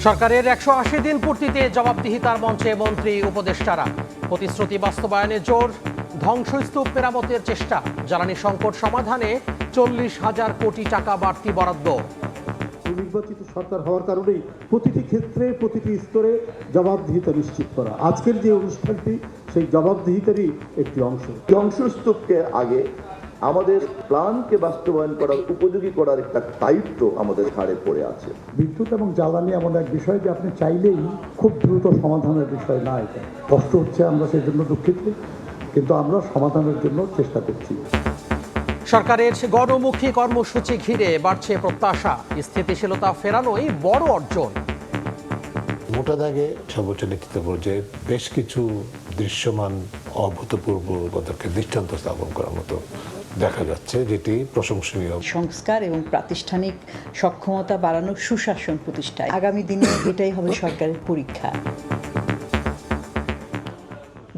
সরকারের ১৮০ দিন পূর্তিতে জবাবদিহিতার মঞ্চে মন্ত্রী উপদেষ্টারা। প্রতিশ্রুতি বাস্তবায়নে জোর, ধ্বংসস্তূপ মেরামতের চেষ্টা, জ্বালানি সংকট সমাধানে ৪০,০০০ কোটি টাকা বাড়তি বরাদ্দ। নির্বাচিত সরকার হওয়ার কারণেই প্রতিটি ক্ষেত্রে প্রতিটি স্তরে জবাবদিহিতা নিশ্চিত করা। আজকের যে অনুষ্ঠানটি সেই জবাবদিহিতারই একটি অংশ। ধ্বংসস্তূপকে আগে আমাদের প্ল্যানকে বাস্তবায়ন করার উপযোগী করার একটা দায়িত্ব আমাদের ঘাড়ে পড়ে আছে। বিদ্যুৎ এবং জ্বালানি এমন এক বিষয় যে আপনি চাইলেই খুব দ্রুত সমাধানের বিষয় না। এটা কষ্ট হচ্ছে, আমরা সেই জন্য দুঃখিত, কিন্তু আমরা সমাধানের জন্য চেষ্টা করছি। সরকারের গণমুখী কর্মসূচি ঘিরে বাড়ছে প্রত্যাশা, স্থিতিশীলতা ফেরানোই বড় অর্জন। মোটা দাগে সর্বোচ্চ নেতৃত্ব পর্যায়ে বেশ কিছু দৃশ্যমান অভূতপূর্ব পদক্ষেপ দৃষ্টান্ত স্থাপন করার মতো দেখা যাচ্ছে, যেটি প্রশংসনীয়। সংস্কার এবং প্রাতিষ্ঠানিক সক্ষমতা বাড়ানোর সুশাসন প্রতিষ্ঠায় আগামী দিনে এটাই হবে সরকারের পরীক্ষা।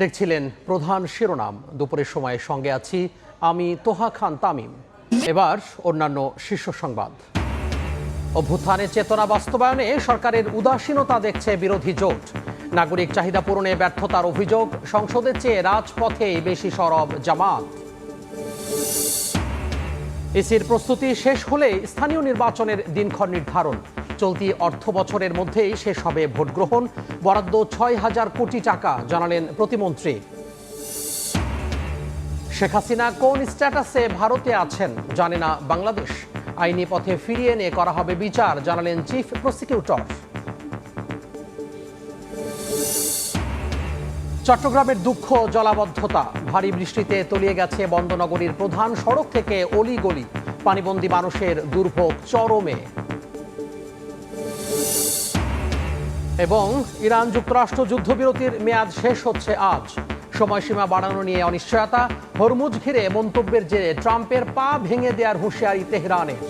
দেখছিলেন প্রধান শিরোনাম। দুপুরের সময় সঙ্গে আছি আমি তোহা খান তামিম। এবার অন্যান্য শীর্ষ সংবাদ। অভ্যুত্থানের চেতনা বাস্তবায়নে সরকারের উদাসীনতা দেখছে বিরোধী জোট। নাগরিক চাহিদা পূরণে ব্যর্থতার অভিযোগ, সংসদের চেয়ে রাজপথেই বেশি সরব জামাত। ইসির প্রস্তুতি শেষ হলে স্থানীয় নির্বাচনের দিনক্ষণ নির্ধারণ। চলতি অর্থ বছরের মধ্যেই শেষ হবে ভোট গ্রহণ। বরাদ্দ ৬,০০০ কোটি টাকা, জানালেন প্রতিমন্ত্রী। শেখ হাসিনা কোন স্ট্যাটাসে ভারতে আছেন জানে না বাংলাদেশ। আইনি পথে ফিরিয়ে এনে করা হবে বিচার, জানালেন চিফ প্রসিকিউটর। চট্টগ্রামের দুঃখ জলাবদ্ধতা, ভারী বৃষ্টিতে তলিয়ে গেছে বন্দনগরীর প্রধান সড়ক থেকে অলিগলি। পানিবন্দী মানুষের দুর্ভোগ চরমে। এবং ইরান যুক্তরাষ্ট্র যুদ্ধবিরতির মেয়াদ শেষ হচ্ছে আজ। সময়সীমা বাড়ানো নিয়ে অনিশ্চয়তা। হরমুজ ঘিরে মন্তব্যের জেরে ট্রাম্পের পা ভেঙে দেওয়ার হুঁশিয়ারি তেহরানের।